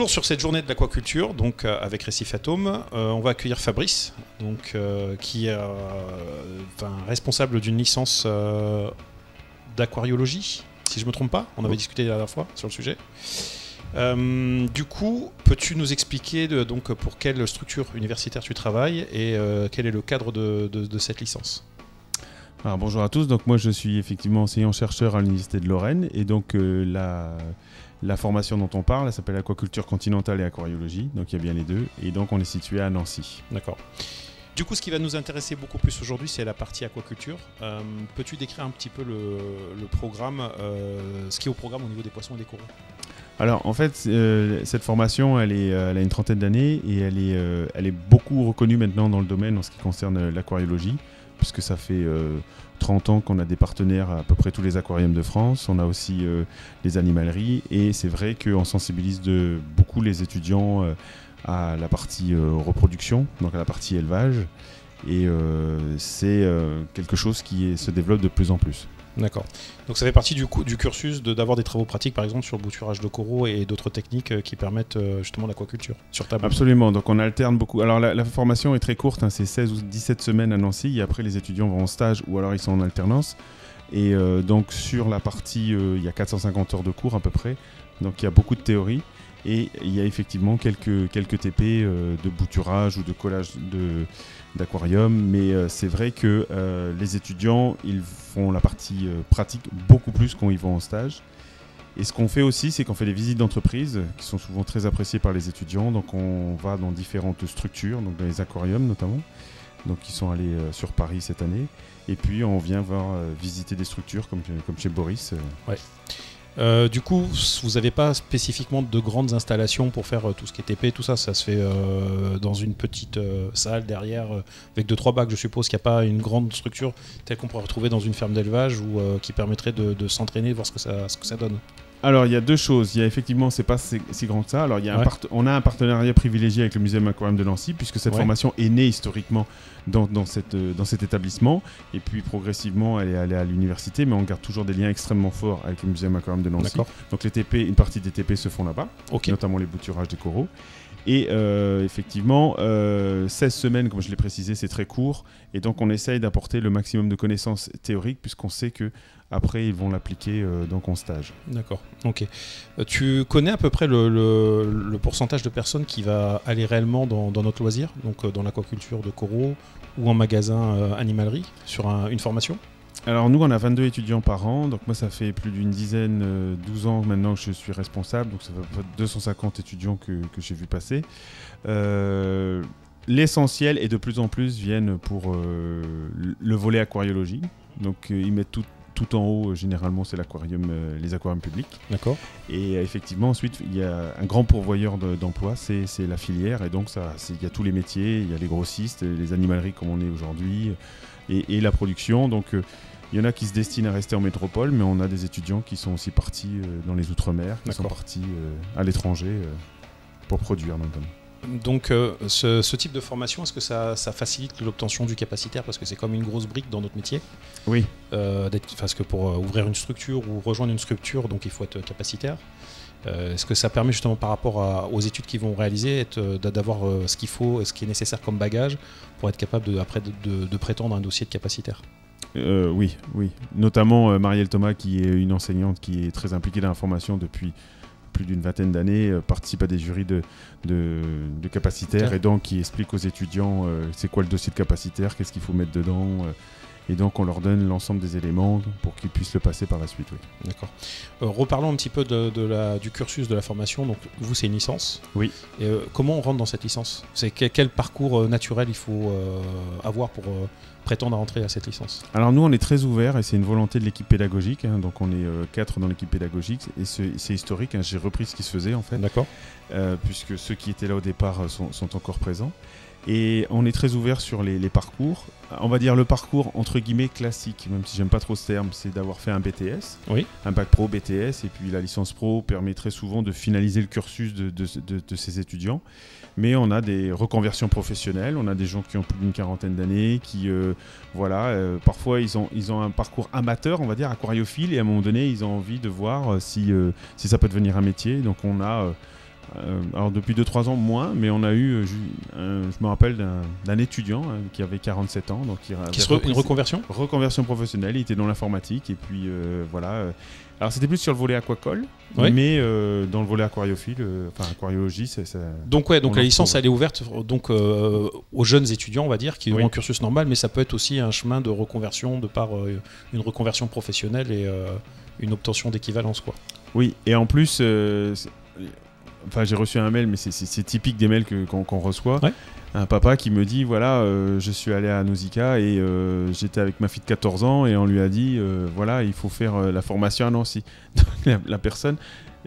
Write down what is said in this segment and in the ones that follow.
Toujours sur cette journée de l'aquaculture, donc avec Récif Atome, on va accueillir Fabrice, donc, qui est responsable d'une licence d'aquariologie, si je ne me trompe pas. On avait discuté la dernière fois sur le sujet. Du coup, peux-tu nous expliquer donc, pour quelle structure universitaire tu travailles et quel est le cadre de cette licence? Alors, bonjour à tous, donc moi je suis effectivement enseignant-chercheur à l'Université de Lorraine et donc la formation dont on parle, elle s'appelle aquaculture continentale et aquariologie, donc il y a bien les deux, et donc on est situé à Nancy. D'accord. Du coup, ce qui va nous intéresser beaucoup plus aujourd'hui, c'est la partie aquaculture. Peux-tu décrire un petit peu le programme, ce qui est au programme au niveau des poissons et des coraux? Alors en fait, cette formation, elle a une trentaine d'années et elle est beaucoup reconnue maintenant dans le domaine en ce qui concerne l'aquariologie, puisque ça fait 30 ans qu'on a des partenaires à peu près tous les aquariums de France. On a aussi les animaleries et c'est vrai qu'on sensibilise beaucoup les étudiants à la partie reproduction, donc à la partie élevage. Et c'est quelque chose qui se développe de plus en plus. D'accord. Donc ça fait partie du cursus d'avoir des travaux pratiques, par exemple sur le bouturage de coraux et d'autres techniques qui permettent justement l'aquaculture sur table. Absolument, donc on alterne beaucoup. Alors la formation est très courte, hein, c'est 16 ou 17 semaines à Nancy, et après les étudiants vont en stage ou alors ils sont en alternance. Et donc sur la partie, il y a 450 heures de cours à peu près, donc il y a beaucoup de théorie. Et il y a effectivement quelques TP de bouturage ou de collage d'aquarium, mais c'est vrai que les étudiants, ils font la partie pratique beaucoup plus quand ils vont en stage. Et ce qu'on fait aussi, c'est qu'on fait des visites d'entreprise qui sont souvent très appréciées par les étudiants. Donc on va dans différentes structures, donc dans les aquariums notamment, donc ils sont allés sur Paris cette année. Et puis on vient visiter des structures comme chez Boris. Ouais. Du coup, vous n'avez pas spécifiquement de grandes installations pour faire tout ce qui est TP, tout ça se fait dans une petite salle derrière avec 2-3 bacs. Je suppose qu'il n'y a pas une grande structure telle qu'on pourrait retrouver dans une ferme d'élevage ou qui permettrait de s'entraîner, voir ce que ça donne. Alors il y a deux choses, il y a effectivement, c'est pas si grand que ça. Alors on a un partenariat privilégié avec le Muséum Aquarium de Nancy, puisque cette formation est née historiquement dans cet établissement, et puis progressivement elle est allée à l'université, mais on garde toujours des liens extrêmement forts avec le Muséum Aquarium de Nancy. Donc les TP, une partie des TP se font là-bas, notamment les bouturages des coraux. Et effectivement, 16 semaines, comme je l'ai précisé, c'est très court. Et donc, on essaye d'apporter le maximum de connaissances théoriques, puisqu'on sait qu'après, ils vont l'appliquer en stage. D'accord, ok. Tu connais à peu près le pourcentage de personnes qui va aller réellement dans notre loisir, donc dans l'aquaculture de coraux ou en magasin animalerie, sur une formation ? Alors nous, on a 22 étudiants par an, donc moi ça fait plus d'une dizaine, 12 ans maintenant que je suis responsable, donc ça fait 250 étudiants que j'ai vu passer. L'essentiel et de plus en plus viennent pour le volet aquariologie, donc ils mettent tout en haut, généralement c'est les aquariums publics. D'accord. Et effectivement ensuite il y a un grand pourvoyeur d'emploi, c'est la filière, et donc il y a tous les métiers, il y a les grossistes, les animaleries comme on est aujourd'hui, et la production, donc il y en a qui se destinent à rester en métropole, mais on a des étudiants qui sont aussi partis dans les Outre-mer, qui sont partis à l'étranger pour produire notamment. Donc ce type de formation, est-ce que ça facilite l'obtention du capacitaire, parce que c'est comme une grosse brique dans notre métier? Oui. Parce que pour ouvrir une structure ou rejoindre une structure, donc il faut être capacitaire. Est-ce que ça permet justement par rapport aux études qu'ils vont réaliser d'avoir ce qu'il faut, ce qui est nécessaire comme bagage pour être capable de prétendre à un dossier de capacitaire? Oui. Notamment Marielle Thomas, qui est une enseignante qui est très impliquée dans la formation depuis plus d'une vingtaine d'années, participe à des jurys de capacitaires, et donc qui explique aux étudiants c'est quoi le dossier de capacitaire, qu'est-ce qu'il faut mettre dedans. Et donc on leur donne l'ensemble des éléments pour qu'ils puissent le passer par la suite. Oui. D'accord. Reparlons un petit peu du cursus de la formation. Donc vous, c'est une licence. Oui. Et, comment on rentre dans cette licence? C'est quel parcours naturel il faut avoir pour prétendre à rentrer à cette licence? Alors nous, on est très ouverts, et c'est une volonté de l'équipe pédagogique. Donc on est 4 dans l'équipe pédagogique, et c'est historique. J'ai repris ce qui se faisait en fait. D'accord. Puisque ceux qui étaient là au départ sont encore présents. Et on est très ouvert sur les parcours. On va dire le parcours entre guillemets classique, même si j'aime pas trop ce terme, c'est d'avoir fait un BTS, un bac pro BTS, et puis la licence pro permet très souvent de finaliser le cursus de ces étudiants. Mais on a des reconversions professionnelles, on a des gens qui ont plus d'une quarantaine d'années, qui parfois ils ont un parcours amateur, on va dire aquariophile, et à un moment donné ils ont envie de voir si ça peut devenir un métier. Donc on a Alors depuis 2-3 ans moins, mais on a eu, je me rappelle d'un étudiant qui avait 47 ans, donc une reconversion professionnelle, il était dans l'informatique et puis voilà. Alors c'était plus sur le volet aquacole, Ouais. mais dans le volet aquariophile, aquariologie, Donc la licence trouve. elle est ouverte donc aux jeunes étudiants, on va dire, qui Oui. ont un cursus normal, mais ça peut être aussi un chemin de reconversion de par une reconversion professionnelle et une obtention d'équivalence, quoi. Oui, et en plus, j'ai reçu un mail, mais c'est typique des mails qu'on reçoit. Ouais. Un papa qui me dit, voilà, je suis allé à Nausicaa et j'étais avec ma fille de 14 ans et on lui a dit, voilà, il faut faire la formation à Nancy. Donc la personne,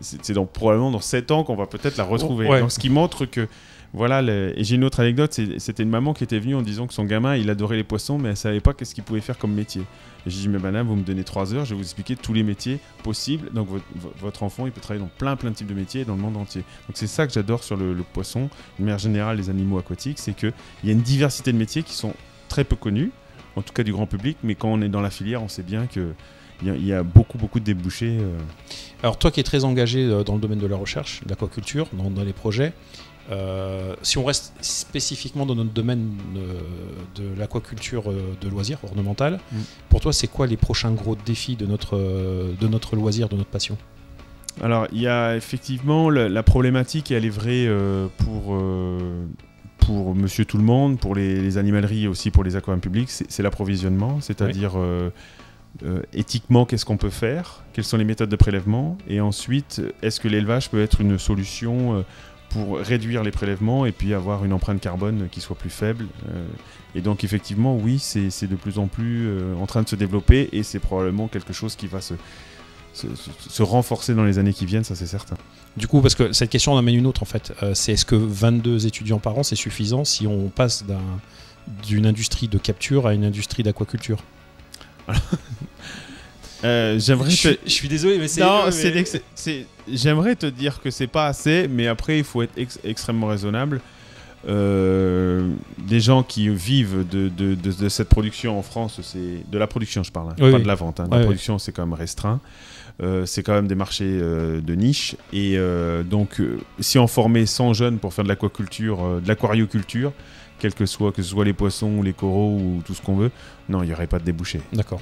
c'est probablement dans 7 ans qu'on va peut-être la retrouver. Ouais. Donc ce qui montre que, voilà, et j'ai une autre anecdote, c'était une maman qui était venue en disant que son gamin, il adorait les poissons, mais elle savait pas qu'est-ce qu'il pouvait faire comme métier. Et j'ai dit, mais madame, vous me donnez 3 heures, je vais vous expliquer tous les métiers possibles. Donc votre enfant, il peut travailler dans plein de types de métiers dans le monde entier. Donc c'est ça que j'adore sur le poisson, de manière générale, les animaux aquatiques, c'est qu'il y a une diversité de métiers qui sont très peu connus, en tout cas du grand public, mais quand on est dans la filière, on sait bien qu'il y a beaucoup de débouchés. Alors toi qui es très engagé dans le domaine de la recherche, de l'aquaculture, dans les projets, si on reste spécifiquement dans notre domaine de l'aquaculture de loisirs ornemental, pour toi c'est quoi les prochains gros défis de notre loisir, de notre passion? Alors il y a effectivement la problématique, et elle est vraie pour monsieur tout le monde, pour les animaleries et aussi pour les aquariums publics, c'est l'approvisionnement, c'est-à-dire éthiquement qu'est-ce qu'on peut faire, quelles sont les méthodes de prélèvement, et ensuite est-ce que l'élevage peut être une solution pour réduire les prélèvements et puis avoir une empreinte carbone qui soit plus faible. Et donc effectivement, oui, c'est de plus en plus en train de se développer et c'est probablement quelque chose qui va se renforcer dans les années qui viennent, ça c'est certain. Du coup, parce que cette question en amène une autre en fait, c'est est-ce que 22 étudiants par an c'est suffisant si on passe d'une industrie de capture à une industrie d'aquaculture? Je suis désolé, mais c'est... Non, j'aimerais te dire que c'est pas assez, mais après il faut être extrêmement raisonnable. Des gens qui vivent de cette production en France, c'est de la production je parle, pas de la vente. La production c'est quand même restreint. C'est quand même des marchés de niche. Et donc si on formait 100 jeunes pour faire de l'aquaculture, de l'aquarioculture, que ce soit les poissons, les coraux ou tout ce qu'on veut, non, il n'y aurait pas de débouchés. D'accord.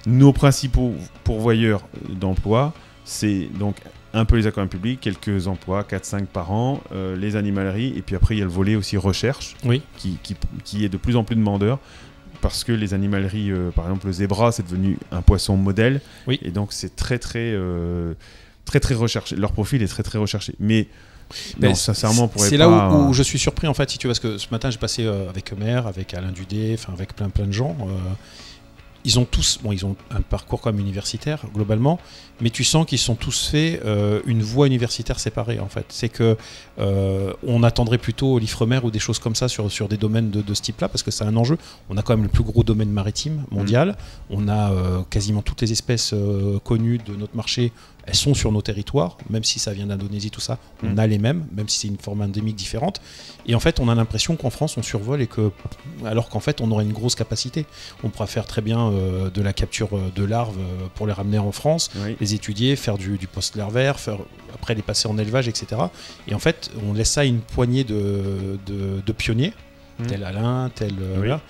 Nos principaux pourvoyeurs d'emplois, c'est donc un peu les aquariums publics, quelques emplois, 4-5 par an, les animaleries, et puis après il y a le volet aussi recherche, qui est de plus en plus demandeur, parce que les animaleries, par exemple le zébra, c'est devenu un poisson modèle, et donc c'est très recherché. Leur profil est très recherché. Mais non, sincèrement, c'est là où je suis surpris en fait, si tu veux, parce que ce matin j'ai passé avec Emer, avec Alain Dudé, avec plein de gens. Ils ont tous, ils ont un parcours comme universitaire globalement, mais tu sens qu'ils sont tous fait une voie universitaire séparée en fait. C'est que on attendrait plutôt l'Ifremer ou des choses comme ça sur des domaines de ce type-là, parce que c'est un enjeu. On a quand même le plus gros domaine maritime mondial. On a quasiment toutes les espèces connues de notre marché. Elles sont sur nos territoires, même si ça vient d'Indonésie, tout ça, on a les mêmes, même si c'est une forme endémique différente. Et en fait, on a l'impression qu'en France, on survole alors qu'en fait, on aurait une grosse capacité. On pourra faire très bien de la capture de larves pour les ramener en France, les étudier, faire du post-larvaire, après les passer en élevage, etc. Et en fait, on laisse ça à une poignée de pionniers, tel Alain, là.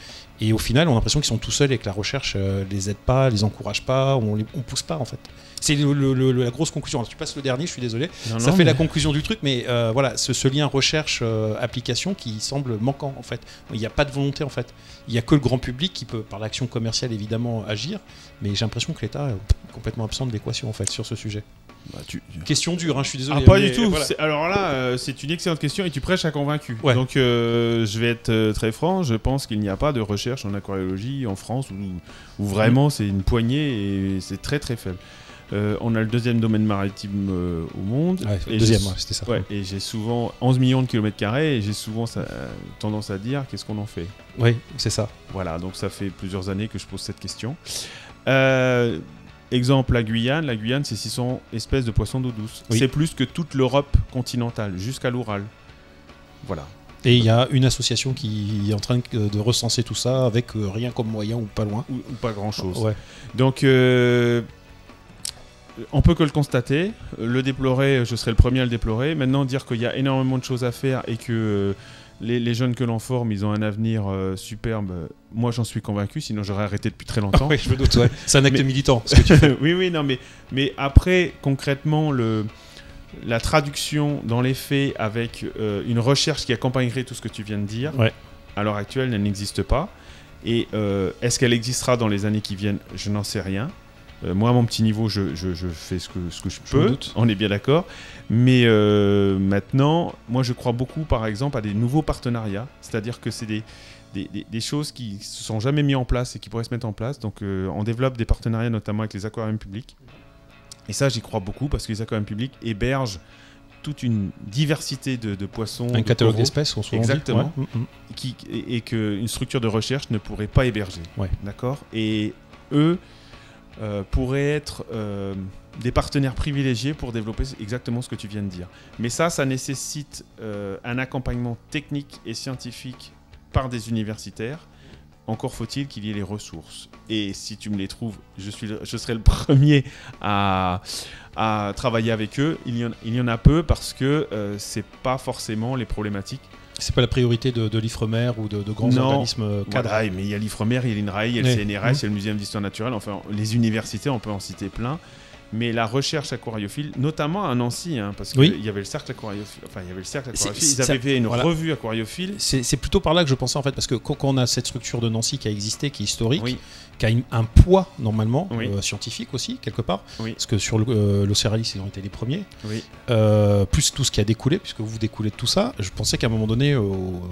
Et au final, on a l'impression qu'ils sont tout seuls et que la recherche les aide pas, les encourage pas, on pousse pas en fait. C'est la grosse conclusion. Alors, tu passes le dernier, je suis désolé. Ça fait la conclusion du truc, mais voilà, ce lien recherche-application qui semble manquant en fait. Il n'y a pas de volonté en fait. Il n'y a que le grand public qui peut, par l'action commerciale évidemment, agir, mais j'ai l'impression que l'État est complètement absent de l'équation en fait sur ce sujet. Question dure, je suis désolé. Pas du tout. Voilà. Alors là, c'est une excellente question et tu prêches à convaincu. Ouais. Donc je vais être très franc, je pense qu'il n'y a pas de recherche en aquariologie en France où vraiment c'est une poignée et c'est très faible. On a le deuxième domaine maritime au monde. Et deuxième, c'était ça. Et j'ai souvent 11 millions de kilomètres carrés et j'ai souvent tendance à dire qu'est-ce qu'on en fait. Oui, c'est ça. Voilà, donc ça fait plusieurs années que je pose cette question. Exemple, la Guyane, c'est 600 espèces de poissons d'eau douce. C'est plus que toute l'Europe continentale, jusqu'à l'Oural. Voilà. Et il y a une association qui est en train de recenser tout ça avec rien comme moyen ou pas loin. Ou pas grand-chose. Ouais. Donc, on peut que le constater. Le déplorer, je serais le premier à le déplorer. Maintenant, dire qu'il y a énormément de choses à faire et que les jeunes que l'on forme, ils ont un avenir superbe, moi j'en suis convaincu, sinon j'aurais arrêté depuis très longtemps. Oui, je me doute, ouais. C'est un acte militant, ce que tu fais. Oui, non, mais après, concrètement, la traduction dans les faits avec une recherche qui accompagnerait tout ce que tu viens de dire, à l'heure actuelle, elle n'existe pas. Et est-ce qu'elle existera dans les années qui viennent? Je n'en sais rien. Moi, à mon petit niveau, je fais ce que je peux, on est bien d'accord. Mais maintenant, moi, je crois beaucoup, par exemple, à des nouveaux partenariats. C'est-à-dire que c'est des choses qui ne se sont jamais mises en place et qui pourraient se mettre en place. Donc, on développe des partenariats, notamment avec les aquariums publics. Et ça, j'y crois beaucoup parce que les aquariums publics hébergent toute une diversité de poissons. Un catalogue d'espèces, on se exactement. Et qu'une structure de recherche ne pourrait pas héberger. Ouais. D'accord. Et eux pourraient être des partenaires privilégiés pour développer exactement ce que tu viens de dire. Mais ça nécessite un accompagnement technique et scientifique par des universitaires. Encore faut-il qu'il y ait les ressources. Et si tu me les trouves, je serai le premier à travailler avec eux. Il y en a peu parce que c'est pas forcément les problématiques. C'est pas la priorité de l'IFREMER ou de grands organismes cadres. Voilà, mais il y a l'IFREMER, il y a l'INRAE, il y a le CNRS, il y a le Muséum d'histoire naturelle. Enfin, les universités, on peut en citer plein. Mais la recherche aquariophile, notamment à Nancy, parce qu'il y avait le cercle aquariophile. Enfin, il y avait le cercle aquariophile. Ils avaient fait une revue aquariophile. C'est plutôt par là que je pensais en fait, parce que quand on a cette structure de Nancy qui a existé, qui est historique, qui a un poids normalement scientifique aussi quelque part, parce que sur l'Océralis ils ont été les premiers. Plus tout ce qui a découlé, puisque vous découlez de tout ça. Je pensais qu'à un moment donné,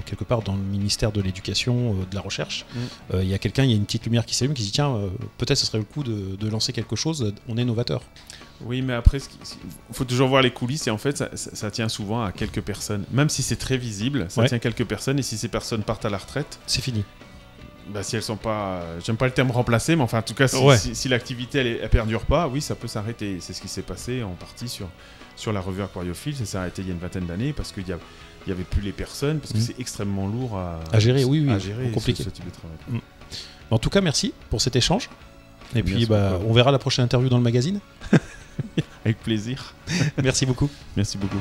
quelque part dans le ministère de l'Éducation, de la Recherche, il y a une petite lumière qui s'allume, qui se dit tiens, peut-être ce serait le coup de lancer quelque chose. On est novateur. Oui, mais après, il faut toujours voir les coulisses et en fait, ça tient souvent à quelques personnes. Même si c'est très visible, ça tient à quelques personnes et si ces personnes partent à la retraite, c'est fini. Bah, si elles sont pas, j'aime pas le terme remplacé, mais enfin, en tout cas, si l'activité elle perdure pas, oui, ça peut s'arrêter. C'est ce qui s'est passé en partie sur la revue aquariophile. Ça s'est arrêté il y a une vingtaine d'années parce qu'il y avait plus les personnes, parce que c'est extrêmement lourd à gérer. À gérer, compliqué. Ce type de travail. En tout cas, merci pour cet échange. Et puis, on verra la prochaine interview dans le magazine. Avec plaisir. Merci beaucoup. Merci beaucoup.